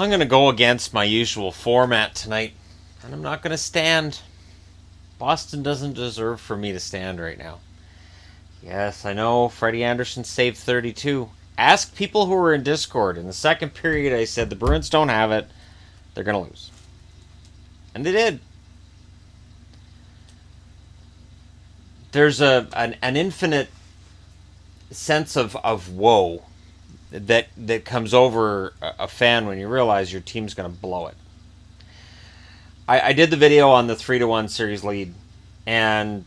I'm going to go against my usual format tonight, and I'm not going to stand. Boston doesn't deserve for me to stand right now. Yes, I know Freddie Anderson saved 32. Ask people who were in Discord. In the second period, I said the Bruins don't have it. They're going to lose. And they did. There's an infinite sense of woe that comes over a fan when you realize your team's going to blow it. I did the video on the 3-1 series lead and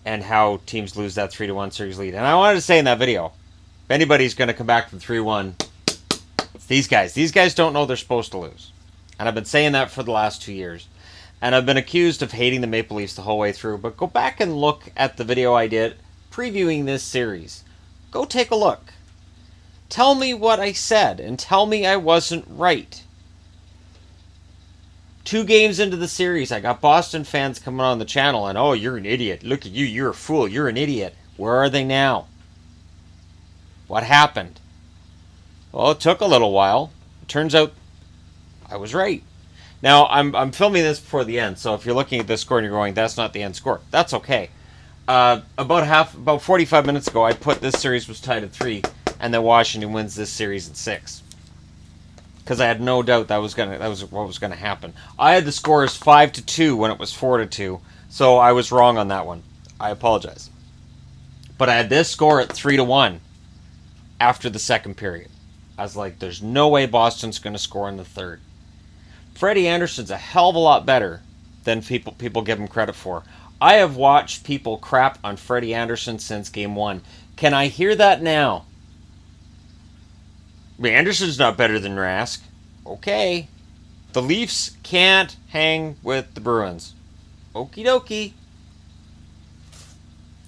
how teams lose that 3-1 series lead. And I wanted to say in that video, if anybody's going to come back from 3-1, it's these guys. These guys don't know they're supposed to lose. And I've been saying that for the last 2 years. And I've been accused of hating the Maple Leafs the whole way through. But go back and look at the video I did previewing this series. Go take a look. Tell me what I said and tell me I wasn't right. 2 games into the series, I got Boston fans coming on the channel and, oh, you're an idiot. Look at you. You're a fool. You're an idiot. Where are they now? What happened? Well, it took a little while. It turns out I was right. Now, I'm filming this before the end, so if you're looking at this score and you're going, that's not the end score, that's okay. About 45 minutes ago, I put this series was tied at 3, and then Washington wins this series at 6. Because I had no doubt that was what was gonna happen. I had the score as 5-2 when it was 4-2, so I was wrong on that one. I apologize. But I had this score at 3-1 after the second period. I was like, there's no way Boston's gonna score in the third. Freddie Anderson's a hell of a lot better than people give him credit for. I have watched people crap on Freddie Anderson since game 1. Can I hear that now? Anderson's not better than Rask. Okay. The Leafs can't hang with the Bruins. Okie dokie.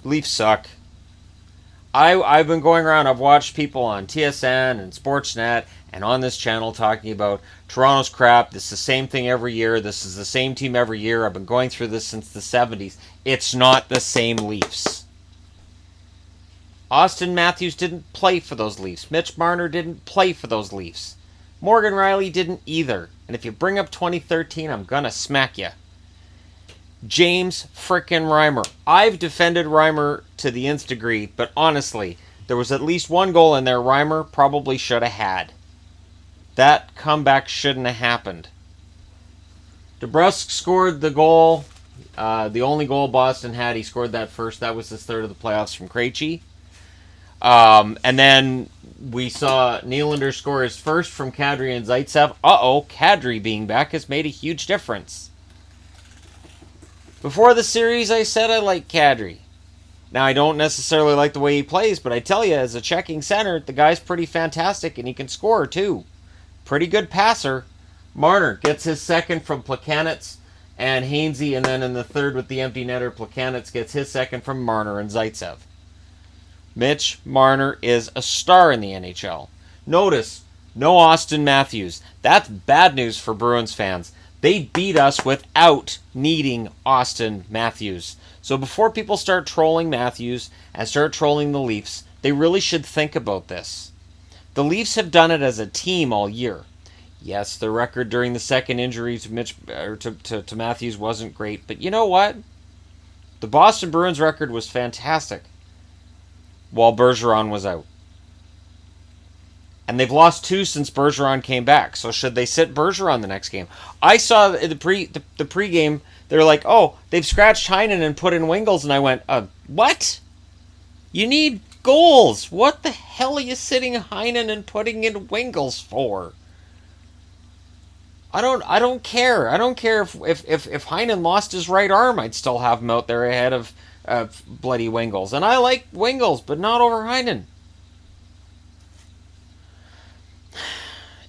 Leafs suck. I've been going around, I've watched people on TSN and Sportsnet and on this channel talking about Toronto's crap. This is the same thing every year. This is the same team every year. I've been going through this since the 70s. It's not the same Leafs. Austin Matthews didn't play for those Leafs. Mitch Marner didn't play for those Leafs. Morgan Rielly didn't either. And if you bring up 2013, I'm gonna smack you. James frickin' Reimer. I've defended Reimer to the nth degree, but honestly, there was at least one goal in there Reimer probably should have had. That comeback shouldn't have happened. DeBrusk scored the goal. The only goal Boston had, he scored that first. That was his third of the playoffs from Krejci. And then we saw Nylander score his first from Kadri and Zaitsev. Kadri being back has made a huge difference. Before the series, I said I like Kadri. Now, I don't necessarily like the way he plays, but I tell you, as a checking center, the guy's pretty fantastic, and he can score, too. Pretty good passer. Marner gets his second from Plekanec and Hainsey, and then in the third with the empty netter, Plekanec gets his second from Marner and Zaitsev. Mitch Marner is a star in the NHL. Notice, no Austin Matthews. That's bad news for Bruins fans. They beat us without needing Austin Matthews. So before people start trolling Matthews and start trolling the Leafs, they really should think about this. The Leafs have done it as a team all year. Yes, the record during the second injury to Matthews wasn't great, but you know what? The Boston Bruins record was fantastic while Bergeron was out. And they've lost 2 since Bergeron came back. So should they sit Bergeron the next game? I saw the pregame, they were like, oh, they've scratched Heinen and put in Wingles. And I went, what? You need goals. What the hell are you sitting Heinen and putting in Wingles for? I don't care. I don't care if Heinen lost his right arm, I'd still have him out there ahead of bloody Wingles. And I like Wingles, but not over Heinen.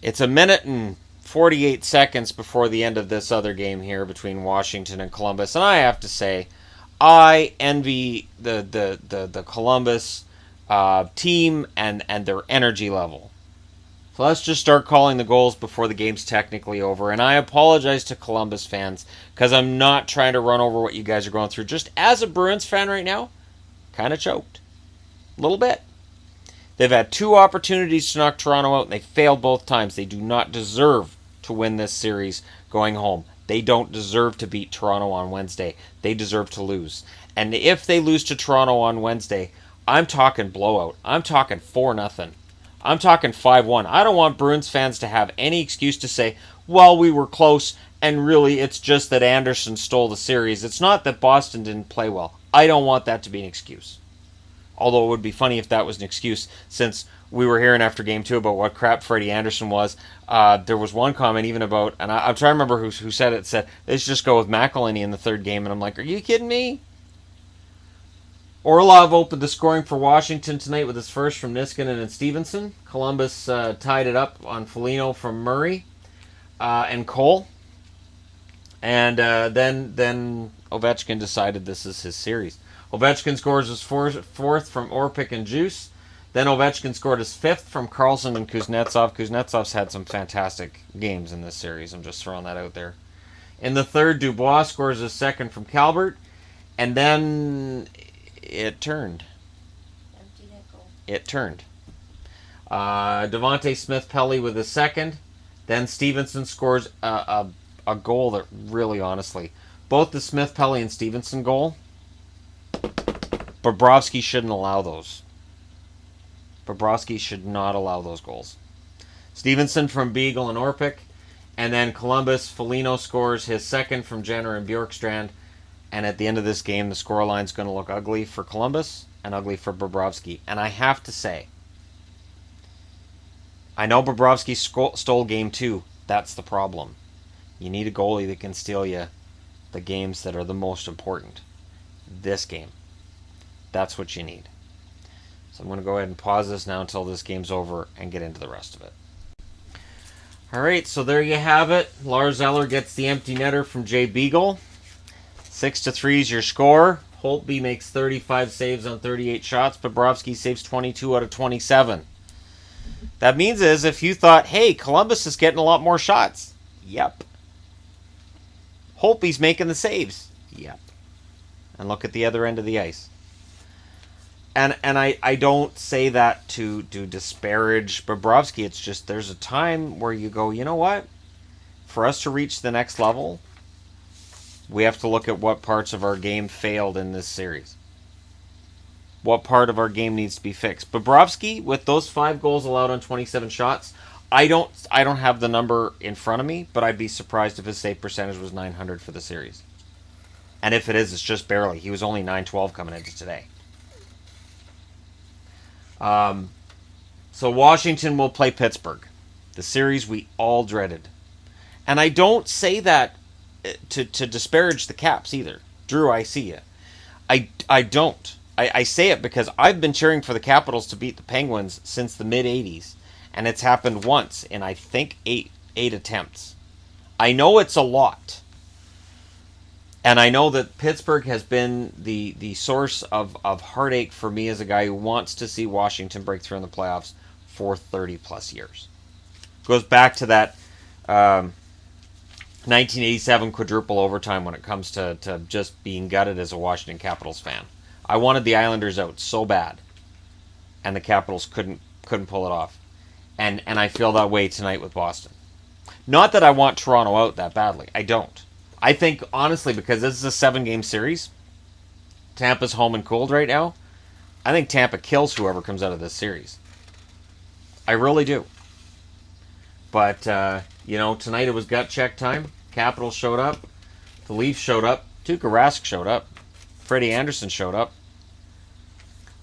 It's a minute and 48 seconds before the end of this other game here between Washington and Columbus. And I have to say, I envy the Columbus team and their energy level. So let's just start calling the goals before the game's technically over. And I apologize to Columbus fans because I'm not trying to run over what you guys are going through. Just as a Bruins fan right now, kind of choked. A little bit. They've had 2 opportunities to knock Toronto out, and they failed both times. They do not deserve to win this series going home. They don't deserve to beat Toronto on Wednesday. They deserve to lose. And if they lose to Toronto on Wednesday, I'm talking blowout. I'm talking 4-0. I'm talking 5-1. I don't want Bruins fans to have any excuse to say, well, we were close, and really it's just that Anderson stole the series. It's not that Boston didn't play well. I don't want that to be an excuse. Although it would be funny if that was an excuse, since we were hearing after Game 2 about what crap Freddie Anderson was. There was one comment even about, and I'm trying to remember who said it, said, let's just go with McElhinney in the third game. And I'm like, are you kidding me? Orlov opened the scoring for Washington tonight with his first from Niskanen and Stevenson. Columbus tied it up on Foligno from Murray and Cole. And then Ovechkin decided this is his series. Ovechkin scores his fourth from Orpik and Juice. Then Ovechkin scored his fifth from Karlsson and Kuznetsov. Kuznetsov's had some fantastic games in this series. I'm just throwing that out there. In the third, Dubois scores his second from Calvert. And then it turned. Empty net goal. It turned. Devontae Smith-Pelly with his second. Then Stevenson scores a goal that really, honestly, both the Smith-Pelly and Stevenson goal, Bobrovsky shouldn't allow those. Bobrovsky should not allow those goals. Stevenson from Beagle and Orpik. And then Columbus, Foligno scores his second from Jenner and Bjorkstrand. And at the end of this game, the scoreline's going to look ugly for Columbus and ugly for Bobrovsky. And I have to say, I know Bobrovsky stole game 2. That's the problem. You need a goalie that can steal you the games that are the most important. This game. That's what you need. So I'm going to go ahead and pause this now until this game's over and get into the rest of it. All right, so there you have it. Lars Eller gets the empty netter from Jay Beagle. 6-3 is your score. Holtby makes 35 saves on 38 shots. Bobrovsky saves 22 out of 27. That means is if you thought, hey, Columbus is getting a lot more shots. Yep. Holtby's making the saves. Yep. And look at the other end of the ice. And I don't say that to disparage Bobrovsky. It's just there's a time where you go, you know what? For us to reach the next level, we have to look at what parts of our game failed in this series. What part of our game needs to be fixed. Bobrovsky, with those 5 goals allowed on 27 shots, I don't have the number in front of me, but I'd be surprised if his save percentage was .900 for the series. And if it is, it's just barely. He was only .912 coming into today. So Washington will play Pittsburgh, the series we all dreaded. And I don't say that to disparage the Caps either. Drew, I see you. I don't. I say it because I've been cheering for the Capitals to beat the Penguins since the mid-'80s. And it's happened once in, I think, eight attempts. I know it's a lot. And I know that Pittsburgh has been the source of heartache for me as a guy who wants to see Washington break through in the playoffs for 30-plus years. Goes back to that 1987 quadruple overtime when it comes to just being gutted as a Washington Capitals fan. I wanted the Islanders out so bad, and the Capitals couldn't pull it off. And I feel that way tonight with Boston. Not that I want Toronto out that badly. I don't. I think, honestly, because this is a 7-game series, Tampa's home and cold right now, I think Tampa kills whoever comes out of this series. I really do. But, tonight it was gut check time. Capitals showed up. The Leafs showed up. Tuukka Rask showed up. Freddie Anderson showed up.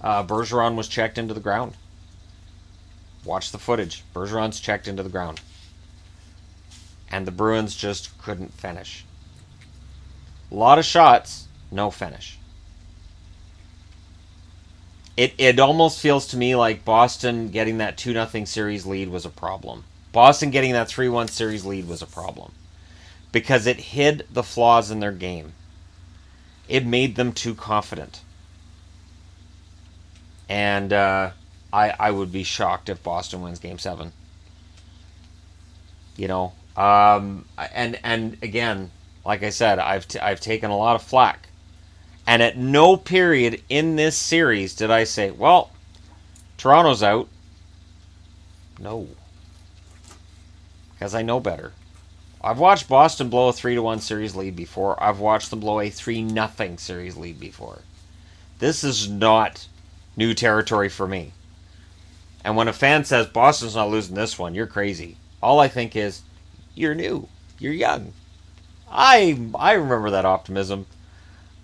Bergeron was checked into the ground. Watch the footage. Bergeron's checked into the ground. And the Bruins just couldn't finish. A lot of shots, no finish. It almost feels to me like Boston getting that 2-0 series lead was a problem. Boston getting that 3-1 series lead was a problem. Because it hid the flaws in their game. It made them too confident. And I would be shocked if Boston wins Game 7. And again, like I said, I've taken a lot of flack. And at no period in this series did I say, well, Toronto's out. No. Because I know better. I've watched Boston blow a 3-1 series lead before. I've watched them blow a 3-0 series lead before. This is not new territory for me. And when a fan says Boston's not losing this one, you're crazy. All I think is, you're new. You're young. I remember that optimism.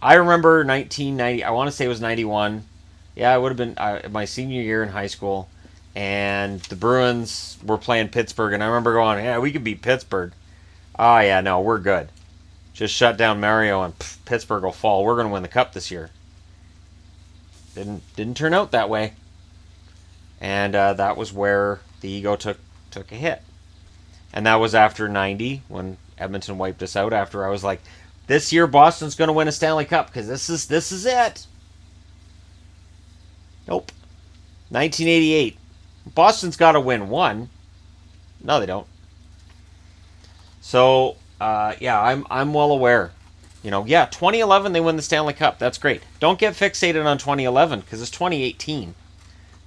I remember 1990. I want to say it was 91. Yeah, it would have been my senior year in high school. And the Bruins were playing Pittsburgh. And I remember going, yeah, we could beat Pittsburgh. Oh, yeah, no, we're good. Just shut down Mario and Pittsburgh will fall. We're going to win the cup this year. Didn't turn out that way. And that was where the ego took a hit. And that was after 90 when Edmonton wiped us out. After I was like, this year Boston's going to win a Stanley Cup because this is it. Nope. 1988. Boston's got to win one. No, they don't. So yeah, I'm well aware. You know, yeah, 2011 they win the Stanley Cup. That's great. Don't get fixated on 2011 because it's 2018.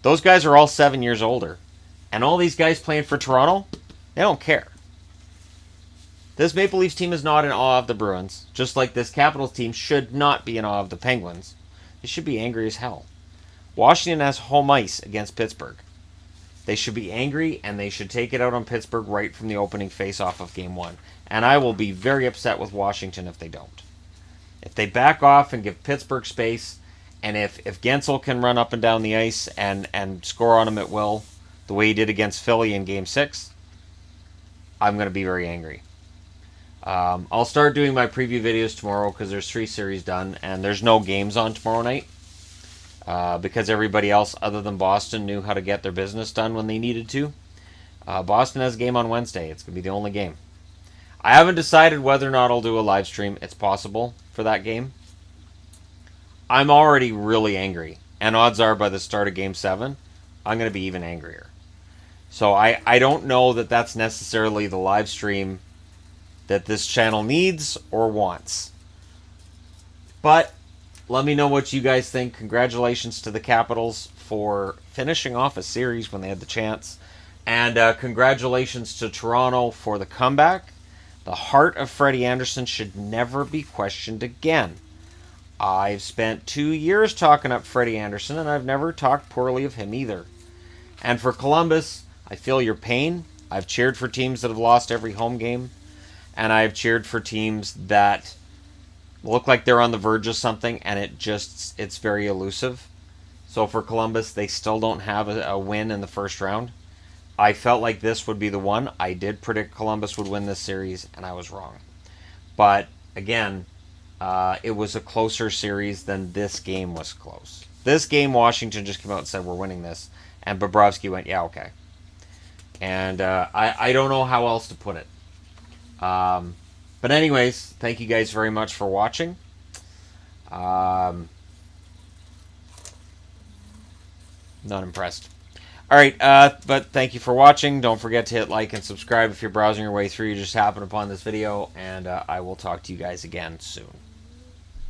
Those guys are all 7 years older. And all these guys playing for Toronto, they don't care. This Maple Leafs team is not in awe of the Bruins, just like this Capitals team should not be in awe of the Penguins. They should be angry as hell. Washington has home ice against Pittsburgh. They should be angry, and they should take it out on Pittsburgh right from the opening face-off of Game 1. And I will be very upset with Washington if they don't. If they back off and give Pittsburgh space, and if Gensel can run up and down the ice and score on them at will, the way he did against Philly in Game 6, I'm going to be very angry. I'll start doing my preview videos tomorrow because there's 3 series done, and there's no games on tomorrow night. Because everybody else other than Boston knew how to get their business done when they needed to. Boston has a game on Wednesday. It's going to be the only game. I haven't decided whether or not I'll do a live stream. It's possible for that game. I'm already really angry. And odds are by the start of Game 7, I'm going to be even angrier. So I don't know that that's necessarily the live stream that this channel needs or wants. But let me know what you guys think. Congratulations to the Capitals for finishing off a series when they had the chance. And congratulations to Toronto for the comeback. The heart of Freddie Anderson should never be questioned again. I've spent 2 years talking up Freddie Anderson, and I've never talked poorly of him either. And for Columbus, I feel your pain. I've cheered for teams that have lost every home game. And I've cheered for teams that look like they're on the verge of something, and it's very elusive. So for Columbus, they still don't have a win in the first round. I felt like this would be the one. I did predict Columbus would win this series, and I was wrong. But again, it was a closer series than this game was close. This game, Washington just came out and said, we're winning this. And Bobrovsky went, yeah, okay. And I don't know how else to put it. But anyways, thank you guys very much for watching. Not impressed. Alright, but thank you for watching. Don't forget to hit like and subscribe if you're browsing your way through. You just happened upon this video. And I will talk to you guys again soon.